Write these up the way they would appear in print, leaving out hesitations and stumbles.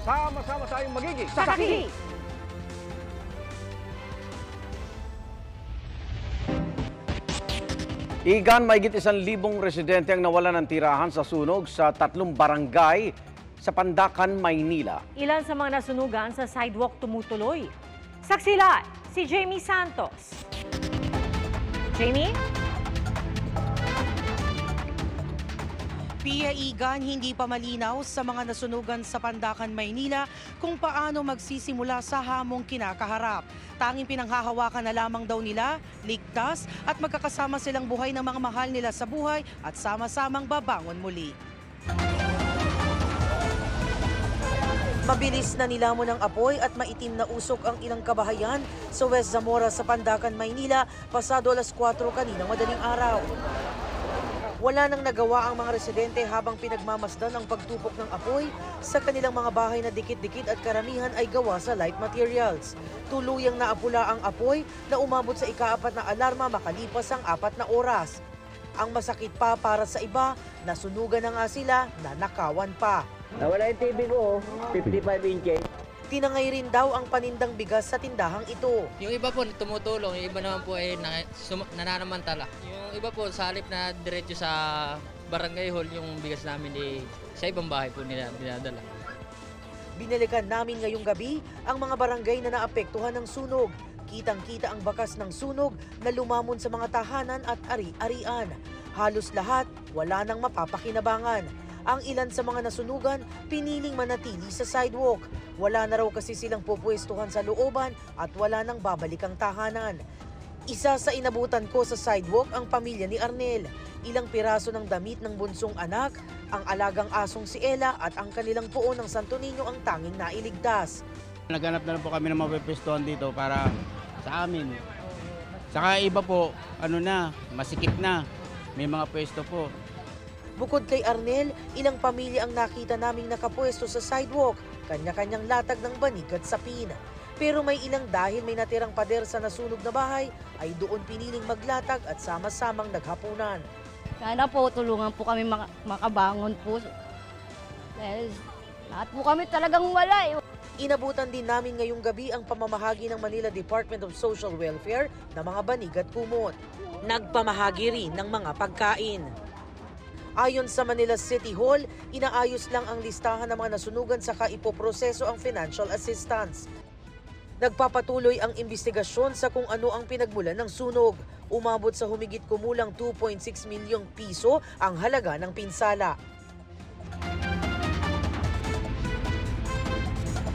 Sama-sama tayong magiging saksi! Igan, mahigit 1,000 residente ang nawalan ng tirahan sa sunog sa 3 barangay sa Pandacan, Maynila. Ilan sa mga nasunugan sa sidewalk tumutuloy. Saksila, si Jamie Santos. Jamie? Pia Igan, hindi pa malinaw sa mga nasunugan sa Pandacan, Maynila kung paano magsisimula sa hamong kinakaharap. Tanging pinanghahawakan na lamang daw nila, ligtas at magkakasama silang buhay ng mga mahal nila sa buhay at sama-samang babangon muli. Mabilis na nilamon ng apoy at maitim na usok ang ilang kabahayan sa West Zamora sa Pandacan, Maynila pasado alas 4 kaninang madaling araw. Wala nang nagawa ang mga residente habang pinagmamasdan ang pagtupok ng apoy sa kanilang mga bahay na dikit-dikit at karamihan ay gawa sa light materials. Tuluyang naapula ang apoy na umabot sa ika-4 na alarma makalipas ang 4 na oras. Ang masakit pa para sa iba, nasunugan na nga sila na nakawan pa. Nawala yung TV ko, 55 inches. Tinangay rin daw ang panindang bigas sa tindahang ito. Yung iba po tumutulong, yung iba naman po ay nananamantala. Yung iba po sa halip na diretso sa barangay hall, yung bigas namin sa ibang bahay po nila dinadala. Binalikan namin ngayong gabi ang mga barangay na naapektuhan ng sunog. Kitang-kita ang bakas ng sunog na lumamon sa mga tahanan at ari-arian. Halos lahat wala nang mapapakinabangan. Ang ilan sa mga nasunugan piniling manatili sa sidewalk. Wala na raw kasi silang pupwestuhan sa looban at wala nang babalik ang tahanan. Isa sa inabutan ko sa sidewalk ang pamilya ni Arnel. Ilang piraso ng damit ng bunsong anak, ang alagang asong si Ella at ang kanilang puo ng Santo Niño ang tanging nailigtas. Naghanap na lang po kami ng mapipwestuhan dito para sa amin. Saka iba po, masikip na. May mga pwesto po. Bukod kay Arnel, ilang pamilya ang nakita naming nakapwesto sa sidewalk, kanya-kanyang latag ng banig at sapin. Pero may ilang dahil may natirang pader sa nasunog na bahay, ay doon piniling maglatag at sama-samang naghapunan. Sana po tulungan po kami makabangon po. Dahil lahat po kami talagang wala. Inabutan din namin ngayong gabi ang pamamahagi ng Manila Department of Social Welfare na mga banig at kumot. Nagpamahagi rin ng mga pagkain. Ayon sa Manila City Hall, inaayos lang ang listahan ng mga nasunugan saka ipoproseso ang financial assistance. Nagpapatuloy ang investigasyon sa kung ano ang pinagmulan ng sunog. Umabot sa humigit kumulang 2.6 milyong piso ang halaga ng pinsala.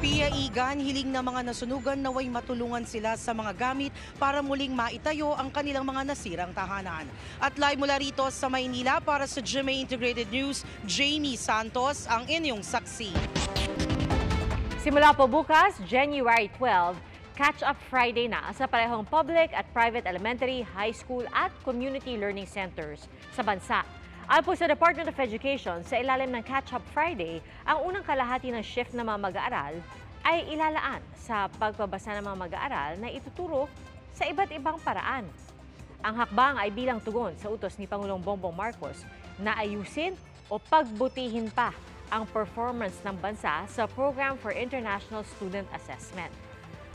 Pia Igan, hiling na mga nasunugan naway matulungan sila sa mga gamit para muling maitayo ang kanilang mga nasirang tahanan. At live mula rito sa Maynila para sa GMA Integrated News, Jamie Santos ang inyong saksi. Simula po bukas, January 12, Catch-up Friday na sa parehong public at private elementary, high school at community learning centers sa bansa. Ayon po sa Department of Education, sa ilalim ng Catch-up Friday, ang unang kalahati ng shift ng mga mag-aaral ay ilalaan sa pagbabasa ng mga mag-aaral na ituturo sa iba't ibang paraan. Ang hakbang ay bilang tugon sa utos ni Pangulong Bongbong Marcos na ayusin o pagbutihin pa ang performance ng bansa sa Program for International Student Assessment.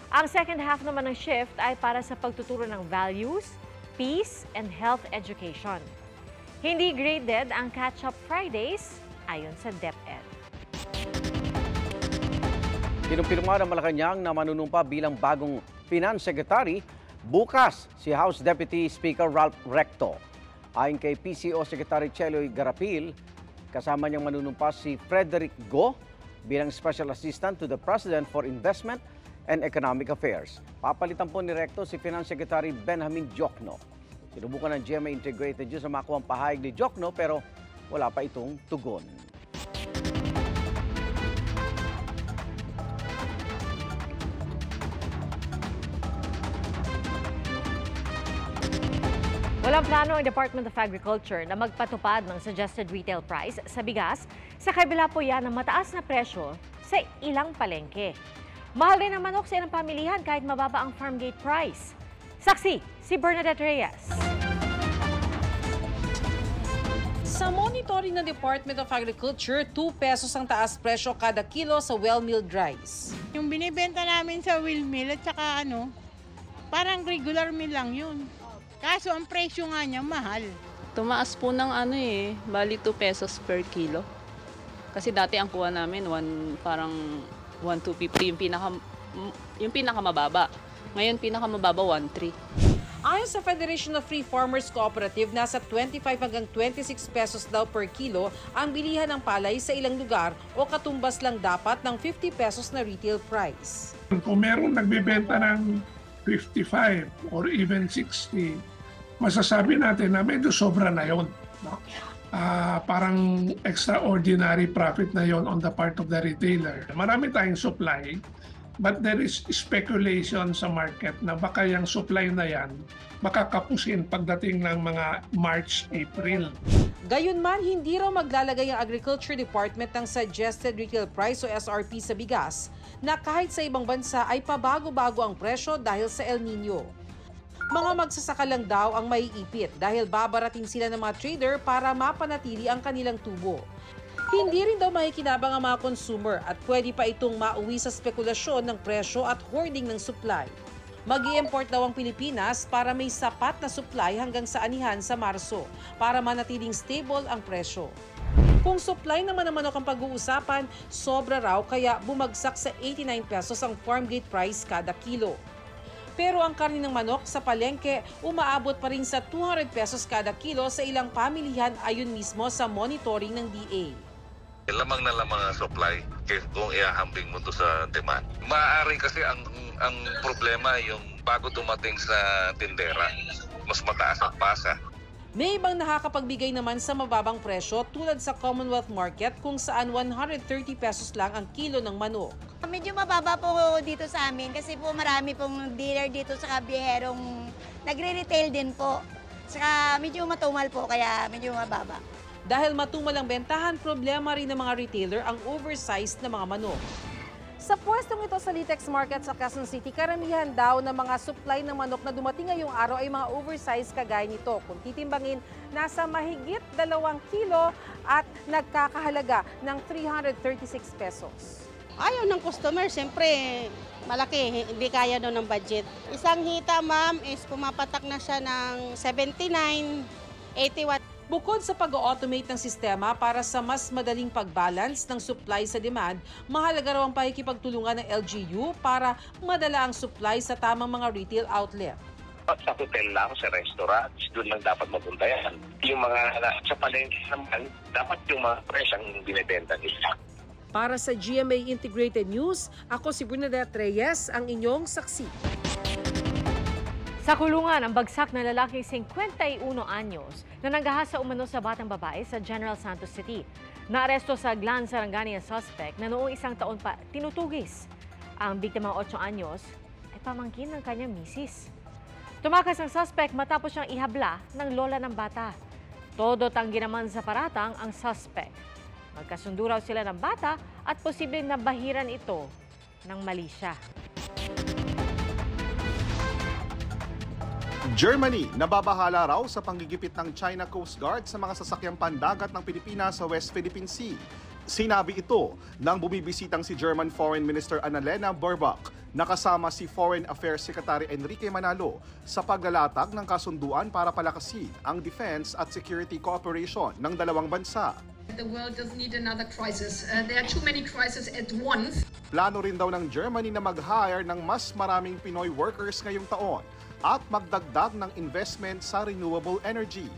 Ang second half naman ng shift ay para sa pagtuturo ng values, peace, and health education. Hindi graded ang Catch-up Fridays ayon sa DepEd. Kinumpirma ng Malacanang na manunumpa bilang bagong Finance Secretary bukas si House Deputy Speaker Ralph Recto. Ayon kay PCO Secretary Cheloy Garapil, kasama niyang manunumpa si Frederick Go bilang Special Assistant to the President for Investment and Economic Affairs. Papalitan po ni Recto si Finance Secretary Benjamin Diokno. Sinubukan ng GMA Integrated News na makuha ang pahayag ni Diokno pero wala pa itong tugon. Walang plano ang Department of Agriculture na magpatupad ng suggested retail price sa bigas sa kabila po yan ng mataas na presyo sa ilang palengke. Mahal rin ang manok sa ilang pamilihan kahit mababa ang farm gate price. Saksi, si Bernadette Reyes. Sa Monitoring ng Department of Agriculture, 2 pesos ang taas presyo kada kilo sa well-milled rice. Yung binibenta namin sa wheel mill at saka parang regular mill lang yun. Kaso ang presyo nga niya mahal. Tumaas po ng bali 2 pesos per kilo. Kasi dati ang kuha namin parang 1,250 yung pinakamababa. Ngayon pinakamababa 1,300. Ayon sa Federation of Free Farmers Cooperative, nasa 25 hanggang 26 pesos daw per kilo ang bilihan ng palay sa ilang lugar o katumbas lang dapat ng 50 pesos na retail price. Kung merong nagbebenta ng 55 or even 60, masasabi natin na medyo sobra na yun. No? Parang extraordinary profit na yon on the part of the retailer. Marami tayong supply, but there is speculation sa market na baka yung supply na yan makakapusin pagdating ng mga March, April. Gayunman, hindi raw maglalagay ang Agriculture Department ng Suggested Retail Price o SRP sa bigas na kahit sa ibang bansa ay pabago-bago ang presyo dahil sa El Nino. Mga magsasaka lang daw ang maiipit dahil babaratin sila ng mga trader para mapanatili ang kanilang tubo. Hindi rin daw makikinabang ang mga consumer at pwede pa itong mauwi sa spekulasyon ng presyo at hoarding ng supply. Mag-i-import daw ang Pilipinas para may sapat na supply hanggang sa anihan sa Marso para manatiling stable ang presyo. Kung supply naman ng manok ang pag-uusapan, sobra raw kaya bumagsak sa 89 pesos ang farm gate price kada kilo. Pero ang karne ng manok sa palengke umaabot pa rin sa 200 pesos kada kilo sa ilang pamilihan ayon mismo sa monitoring ng DA. Lamang na lamang ang supply kung ihahambing mo to sa demand. Maaaring kasi ang problema yung bago dumating sa tindera, mas mataas ang pasa. May ibang nakakapagbigay naman sa mababang presyo tulad sa Commonwealth Market kung saan 130 pesos lang ang kilo ng manok. Medyo mababa po dito sa amin kasi po marami pong dealer dito sa biherong nagre-retail din po. Saka medyo matumal po kaya medyo mababa. Dahil matumal ang bentahan, problema rin ng mga retailer ang oversized na mga manok. Sa pwestong ito sa Litex Market sa Quezon City, karamihan daw ng mga supply ng manok na dumating ngayong araw ay mga oversized kagaya nito. Kung titimbangin, nasa mahigit 2 kilo at nagkakahalaga ng 336 pesos. Ayaw ng customer, siyempre malaki, hindi kaya doon ng budget. Isang hita ma'am is pumapatak na siya ng 79, 81. Bukod sa pag-automate ng sistema para sa mas madaling pag-balance ng supply sa demand, mahalaga raw ang pakikipagtulungan ng LGU para madala ang supply sa tamang mga retail outlet. Sa hotel lang, sa restaurant, doon lang dapat mapunta yan. Yung mga sa palengke naman, dapat yung mga fresh ang binibenta nila. Para sa GMA Integrated News, ako si Bernadette Reyes, ang inyong saksi. Sa kulungan, ang bagsak na lalaki 51 anyos na nanggahasa umano sa batang babae sa General Santos City. Naaresto sa Glan, Sarangani ang suspect na noong 1 taon pa tinutugis. Ang biktima 8 anyos ay pamangkin ng kanyang misis. Tumakas ang suspect matapos siyang ihabla ng lola ng bata. Todo tanggi naman sa paratang ang suspect. Magkasundo raw sila ng bata at posibleng nabahiran ito ng mali siya. Germany, nababahala raw sa panggigipit ng China Coast Guard sa mga sasakyang pandagat ng Pilipinas sa West Philippine Sea. Sinabi ito nang bumibisitang si German Foreign Minister Annalena Baerbock na kasama si Foreign Affairs Secretary Enrique Manalo sa paglalatag ng kasunduan para palakasin ang defense at security cooperation ng dalawang bansa. The world doesn't need another crisis. There are too many crises at once. Plano rin daw ng Germany na mag-hire ng mas maraming Pinoy workers ngayong taon at magdagdag ng investment sa renewable energy.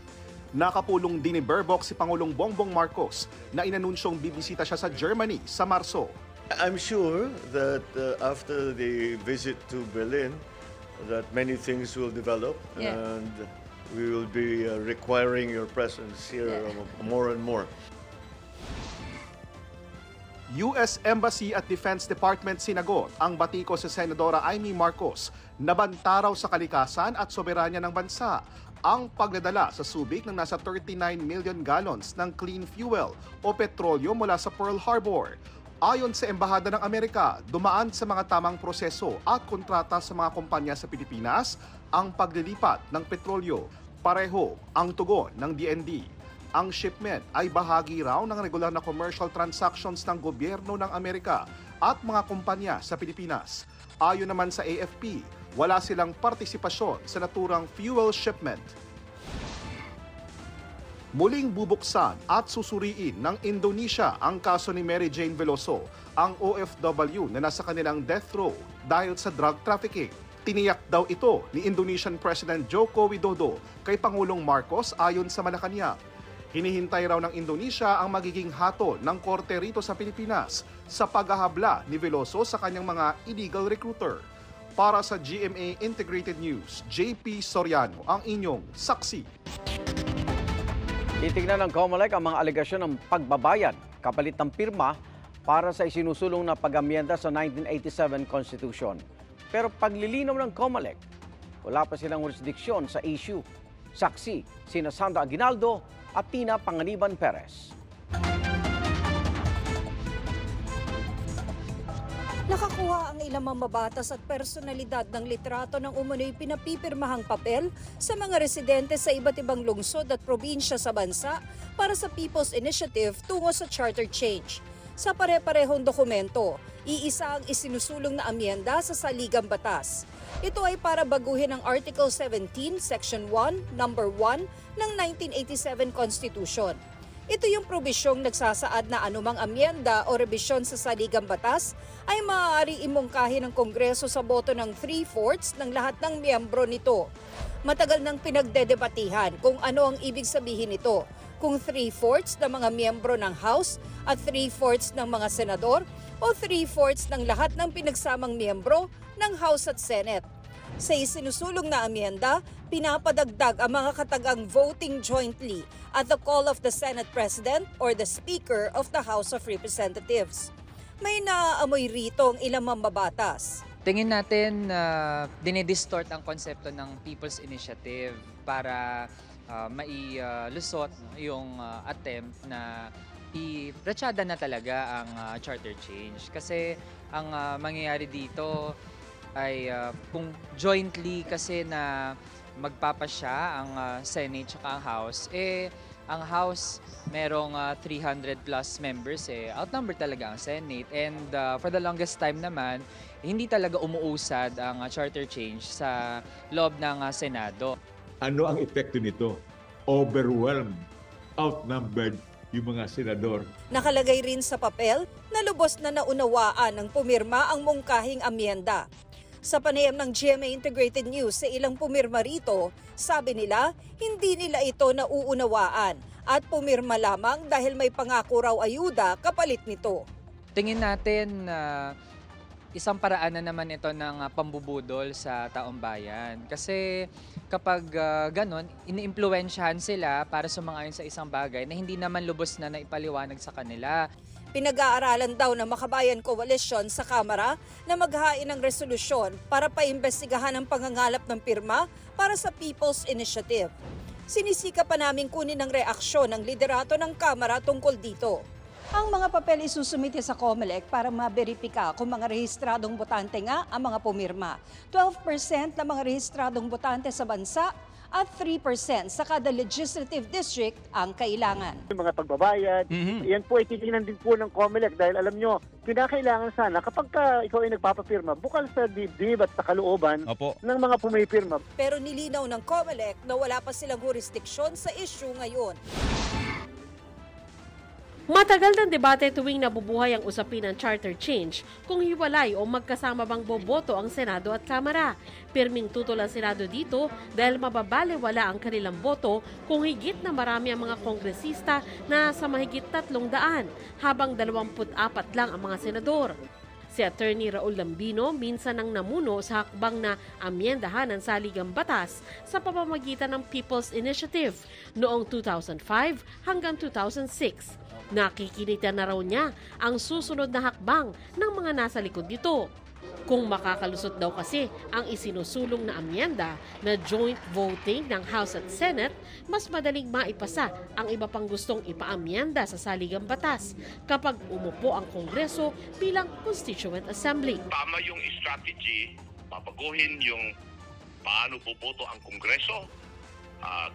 Nakapulong din ni Baerbock si Pangulong Bongbong Marcos na inanunsyong bibisita siya sa Germany sa Marso. I'm sure that after the visit to Berlin, that many things will develop and we will be requiring your presence here more and more. US Embassy at Defense Department sinagot ang batiko si Senadora Amy Marcos na banta raw sa kalikasan at soberanya ng bansa ang pagdadala sa Subic ng nasa 39 million gallons ng clean fuel o petrolyo mula sa Pearl Harbor. Ayon sa Embahada ng Amerika, dumaan sa mga tamang proseso at kontrata sa mga kumpanya sa Pilipinas ang paglilipat ng petrolyo. Pareho ang tugon ng DND. Ang shipment ay bahagi raw ng regular na commercial transactions ng gobyerno ng Amerika at mga kumpanya sa Pilipinas. Ayon naman sa AFP, wala silang partisipasyon sa naturang fuel shipment. Muling bubuksan at susuriin ng Indonesia ang kaso ni Mary Jane Veloso, ang OFW na nasa kanilang death row dahil sa drug trafficking. Tiniyak daw ito ni Indonesian President Joko Widodo kay Pangulong Marcos ayon sa Malacanang. Hinihintay raw ng Indonesia ang magiging hatol ng korte rito sa Pilipinas sa paghahabla ni Veloso sa kanyang mga illegal recruiter. Para sa GMA Integrated News, JP Soriano ang inyong saksi. Titignan ng COMELEC ang mga alegasyon ng pagbabayad kapalit ng pirma para sa isinusulong na pag-amyenda sa 1987 Constitution. Pero paglilinaw ng COMELEC, wala pa silang jurisdiksyon sa issue. Saksi, sina Sandra Aguinaldo at Tina Panganiban Perez. Nakakuha ang ilang mambabatas at personalidad ng litrato ng umano'y pinapipirmahang papel sa mga residente sa iba't ibang lungsod at probinsya sa bansa para sa People's Initiative tungo sa charter change. Sa pare-parehong dokumento, iisa ang isinusulong na amyenda sa saligang batas. Ito ay para baguhin ang Article 17, Section 1, Number 1 ng 1987 Constitution. Ito yung probisyong nagsasaad na anumang amyenda o rebisyon sa saligang batas ay maaari imungkahi ng Kongreso sa boto ng 3/4 ng lahat ng miyembro nito. Matagal nang pinagdedebatihan kung ano ang ibig sabihin nito, kung 3/4 ng mga miyembro ng House at 3/4 ng mga senador o 3/4 ng lahat ng pinagsamang miyembro ng House at Senate. Sa isinusulong na amyenda, pinapadagdag ang mga katagang voting jointly at the call of the Senate President or the Speaker of the House of Representatives. May naaamoy rito ang ilang mambabatas. Tingin natin dinidistort ang konsepto ng People's Initiative para mailusot yung attempt na i-ratsyada na talaga ang charter change. Kasi ang mangyayari dito ay kung jointly kasi na magpapasya ang Senate at ang House, ang House merong 300 plus members, outnumber talaga ang Senate. And for the longest time naman, hindi talaga umuusad ang charter change sa loob ng Senado. Ano ang epekto nito? Overwhelmed, outnumbered yung mga senador. Nakalagay rin sa papel na lubos na naunawaan ng pumirma ang mungkahing amyenda. Sa panayam ng GMA Integrated News sa ilang pumirma rito, sabi nila hindi nila ito nauunawaan at pumirma lamang dahil may pangako raw ayuda kapalit nito. Tingin natin isang paraan na naman ito ng pambubudol sa taong bayan. Kasi kapag ganon, iniimpluwensyahan sila para sumang-ayon sa isang bagay na hindi naman lubos na naipaliwanag sa kanila. Pinag-aaralan daw ng Makabayan Coalition sa Kamara na maghain ng resolusyon para paimbestigahan ang pangangalap ng pirma para sa People's Initiative. Sinisika pa namin kunin ang reaksyon ng liderato ng Kamara tungkol dito. Ang mga papel isusumite sa COMELEC para maberipika kung mga rehistradong botante nga ang mga pumirma. 12% ng mga rehistradong botante sa bansa at 3% sa kada legislative district ang kailangan. Yung mga pagbabayad, yan po ay titingnan din po ng COMELEC dahil alam nyo, kinakailangan sana kapag ikaw ay nagpapapirma, bukal sa dibdib at sa kalooban ng mga pumipirma. Pero nilinaw ng COMELEC na wala pa silang jurisdiksyon sa issue ngayon. Matagal ng debate tuwing nabubuhay ang usapin ng charter change kung hiwalay o magkasama bang boboto ang Senado at Kamara. Pirming tutol ang Senado dito dahil mababaliwala ang kanilang boto kung higit na marami ang mga kongresista na sa mahigit 300 habang 24 lang ang mga senador. Si Attorney Raul Lambino minsan nang namuno sa hakbang na amyendahan ng saligang batas sa pamamagitan ng People's Initiative noong 2005 hanggang 2006. Nakikilita na raw niya ang susunod na hakbang ng mga nasa likod nito. Kung makakalusot daw kasi ang isinusulong na amyenda na joint voting ng House at Senate, mas madaling maipasa ang iba pang gustong ipaamyenda sa saligang batas kapag umupo ang Kongreso bilang Constituent Assembly. Tama yung strategy, papaguhin yung paano boboto ang Kongreso,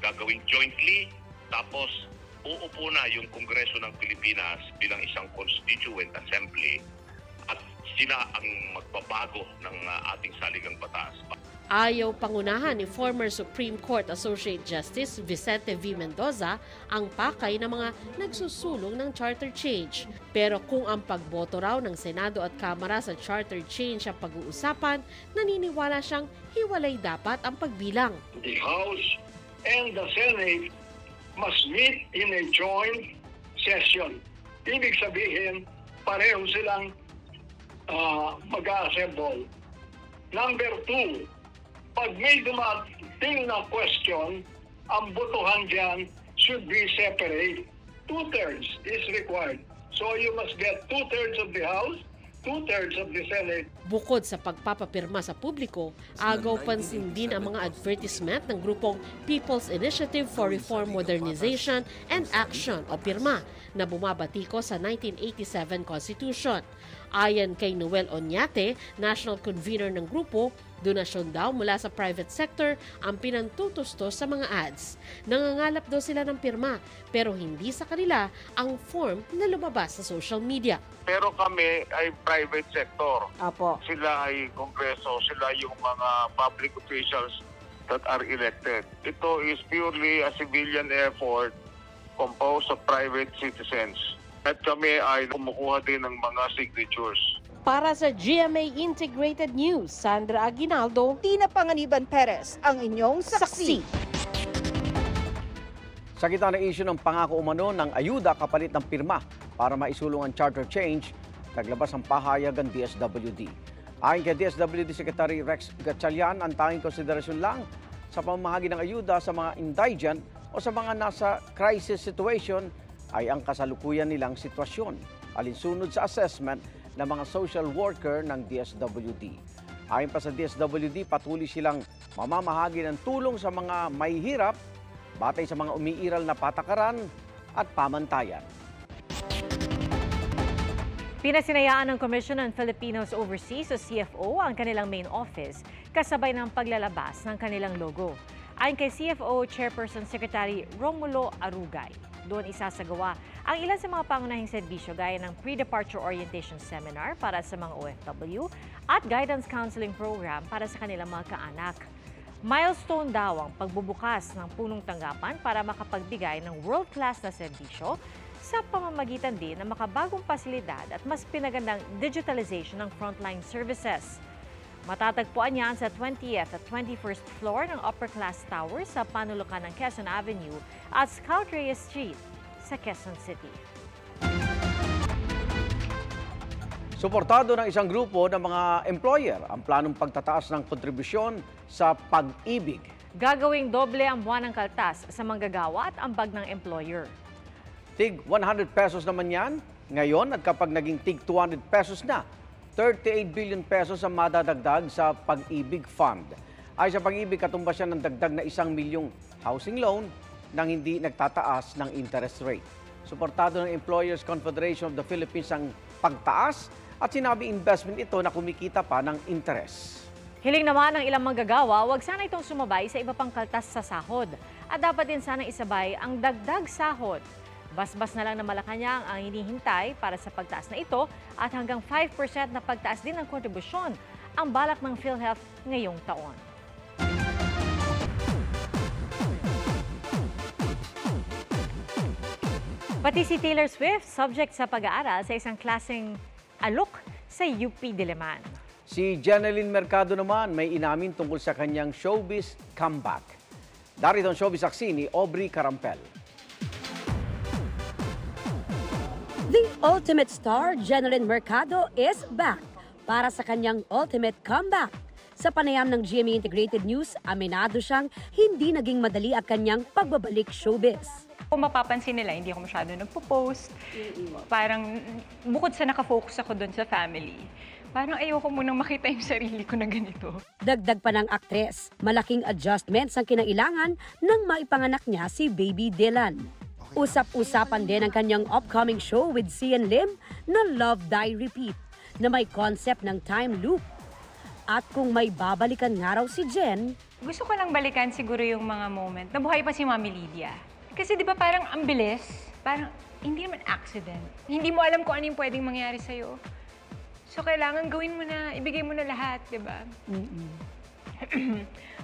gagawin jointly, tapos uupo na yung Kongreso ng Pilipinas bilang isang constituent assembly at sila ang magbabago ng ating saligang batas. Ayaw pangunahan ni former Supreme Court Associate Justice Vicente V. Mendoza ang pakay ng mga nagsusulong ng charter change. Pero kung ang pagboto raw ng Senado at Kamara sa charter change ang pag-uusapan, naniniwala siyang hiwalay dapat ang pagbilang. The House and the Senate must meet in a joint session. Ibig sabihin, pareho silang mag-assemble. Number 2, pag may dumating na question, ang botohan dyan should be separate. 2/3 is required. So you must get 2/3 of the House, 2/3 of the Senate. Bukod sa pagpapapirma sa publiko, agaw pansin din ang mga advertisement ng grupong People's Initiative for Reform, Modernization and Action o PIRMA na bumabatiko sa 1987 Constitution. Ayon kay Noel Oñate, national convener ng grupo, donasyon daw mula sa private sector ang pinantutustos sa mga ads. Nangangalap daw sila ng pirma pero hindi sa kanila ang form na lumabas sa social media. Pero kami ay private sector. Apo. Sila ay kongreso, sila yung mga public officials that are elected. Ito is purely a civilian effort composed of private citizens. At kami ay kumukuha din ng mga signatures. Para sa GMA Integrated News, Sandra Aguinaldo, Tina Panganiban Perez, ang inyong saksi. Sa gitna ng isyu ng pangako umano ng ayuda kapalit ng pirma para maisulong ang charter change, naglabas ang pahayag ang DSWD. Ayon kay DSWD Secretary Rex Gatchalian, ang tanging konsiderasyon lang sa pamamahagi ng ayuda sa mga indigent o sa mga nasa crisis situation ay ang kasalukuyan nilang sitwasyon, alinsunod sa assessment ng mga social worker ng DSWD. Ayon pa sa DSWD, patuloy silang mamamahagi ng tulong sa mga may hirap batay sa mga umiiral na patakaran at pamantayan. Pinasinayaan ng Commission on Filipinos Overseas o CFO ang kanilang main office kasabay ng paglalabas ng kanilang logo. Ayon kay CFO Chairperson Secretary Romulo Arugay, doon isasagawa ang ilan sa mga pangunahing serbisyo gaya ng pre-departure orientation seminar para sa mga OFW at guidance counseling program para sa kanilang mga kaanak. Milestone daw ang pagbubukas ng punong tanggapan para makapagbigay ng world-class na serbisyo sa pamamagitan din ng makabagong pasilidad at mas pinagandang digitalization ng frontline services. Matatagpuan yan sa 20th at 21st floor ng Upper Class Tower sa panulukan ng Quezon Avenue at Scout Reyes Street sa Quezon City. Suportado ng isang grupo ng mga employer ang planong pagtataas ng kontribusyon sa pag-ibig. Gagawing doble ang buwan ng kaltas sa manggagawa at ambag ng employer. Tig 100 pesos naman yan ngayon at kapag naging tig 200 pesos na, 38 billion pesos ang madadagdag sa Pag-ibig Fund. Ay sa Pag-ibig, katumbas siya ng dagdag na 1 milyong housing loan nang hindi nagtataas ng interest rate. Suportado ng Employers Confederation of the Philippines ang pagtaas at sinabi investment ito na kumikita pa ng interest. Hiling naman ng ilang manggagawa, wag sana itong sumabay sa iba pang kaltas sa sahod. At dapat din sana isabay ang dagdag sahod. Basbas na lang na Malacanang ang hinihintay para sa pagtaas na ito at hanggang 5% na pagtaas din ng kontribusyon ang balak ng PhilHealth ngayong taon. Pati si Taylor Swift subject sa pag-aaral sa isang klaseng alok sa UP Diliman. Si Jeneline Mercado naman may inamin tungkol sa kanyang showbiz comeback. Darito ang showbiz aksi ni Aubrey Carampel. The ultimate star, Jeneline Mercado, is back para sa kanyang ultimate comeback. Sa panayam ng GMA Integrated News, aminado siyang hindi naging madali ang kanyang pagbabalik showbiz. Kung mapapansin nila, hindi ako masyado nagpo-post. Parang bukod sa nakafocus ako doon sa family, parang ayoko munang makita yung sarili ko na ganito. Dagdag pa ng aktres, malaking adjustments ang kinailangan nang maipanganak niya si Baby Dylan. Usap-usapan din ang kanyang upcoming show with Sian Lim na Love Die Repeat na may concept ng time loop. At kung may babalikan nga raw si Jen, gusto ko lang balikan siguro yung mga moment. Nabuhay pa si Mami Lydia. Kasi di ba parang ang bilis, parang hindi naman accident. Hindi mo alam kung ano yung pwedeng mangyari sa'yo. So kailangan gawin mo na, ibigay mo na lahat, di ba?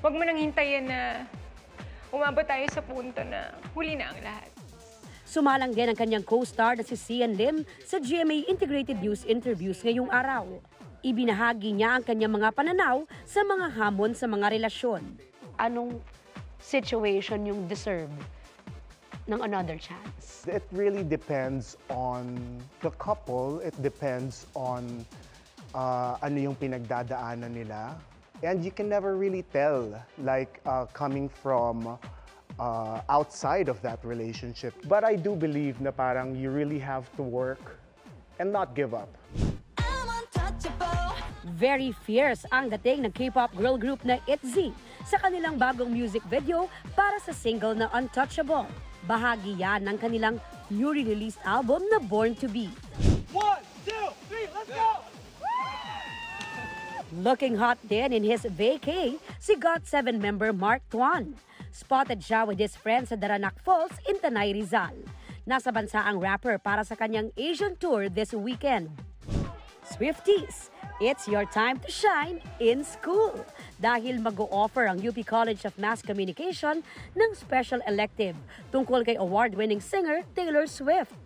Huwag mo nang hintayin na umabot tayo sa punto na huli na ang lahat. Sumalang din ang kanyang co-star na si Sian Lim sa GMA Integrated News interviews ngayong araw. Ibinahagi niya ang kanyang mga pananaw sa mga hamon sa mga relasyon. Anong situation yung deserve ng another chance? It really depends on the couple. It depends on ano yung pinagdadaanan nila. And you can never really tell, like coming from outside of that relationship. But I do believe na parang you really have to work and not give up. Very fierce ang dating ng K-pop girl group na ITZY sa kanilang bagong music video para sa single na Untouchable. Bahagi yan ng kanilang newly released album na Born to Be. 1, 2, 3, let's go! Looking hot din in his vacay, si GOT7 member Mark Tuan. Spotted siya with his friends sa Daranac Falls in Tanay, Rizal. Nasa bansa ang rapper para sa kanyang Asian tour this weekend. Swifties, it's your time to shine in school dahil mag-o-offer ang UP College of Mass Communication ng special elective tungkol kay award-winning singer Taylor Swift.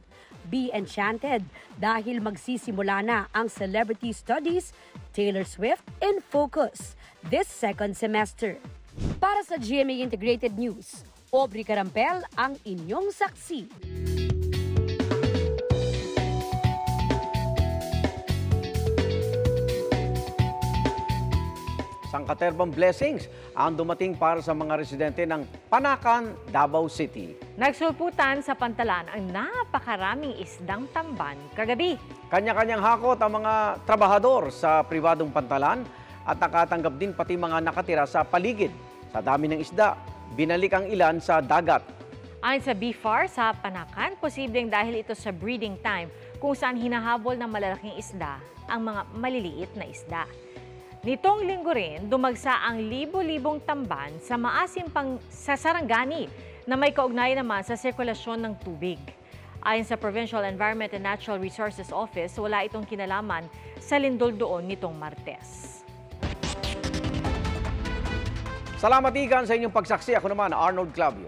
Be enchanted dahil magsisimula na ang Celebrity Studies Taylor Swift in Focus this second semester. Para sa GMA Integrated News, Aubrey Carampel ang inyong saksi. Sangkaterbang blessings ang dumating para sa mga residente ng Panakan, Davao City. Nagsulputan sa Pantalan ang napakaraming isdang tamban kagabi. Kanya-kanyang hakot ang mga trabahador sa pribadong pantalan at nakatanggap din pati mga nakatira sa paligid. Sa dami ng isda, binalik ang ilan sa dagat. Ayon sa BFAR sa Panakan, posibleng dahil ito sa breeding time kung saan hinahabol ng malalaking isda ang mga maliliit na isda. Nitong linggo rin, dumagsa ang libo-libong tamban sa maasim pang sa Sarangani na may kaugnay naman sa sirkulasyon ng tubig. Ayon sa Provincial Environment and Natural Resources Office, wala itong kinalaman sa lindol doon nitong Martes. Salamat igan sa inyong pagsaksi. Ako naman, Arnold Clavio.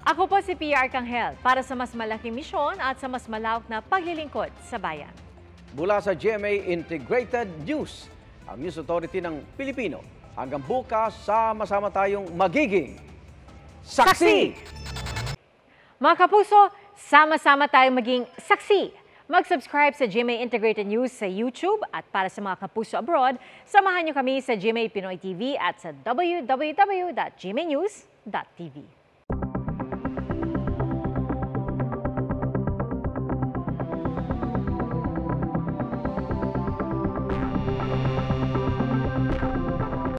Ako po si PR Kanghel para sa mas malaking misyon at sa mas malawak na paglilingkod sa bayan. Mula sa GMA Integrated News, ang News Authority ng Pilipino. Hanggang bukas, sama-sama tayong magiging saksi! Mga kapuso, sama-sama tayong maging saksi. Mag-subscribe sa GMA Integrated News sa YouTube at para sa mga kapuso abroad, samahan niyo kami sa GMA Pinoy TV at sa www.gmanews.tv.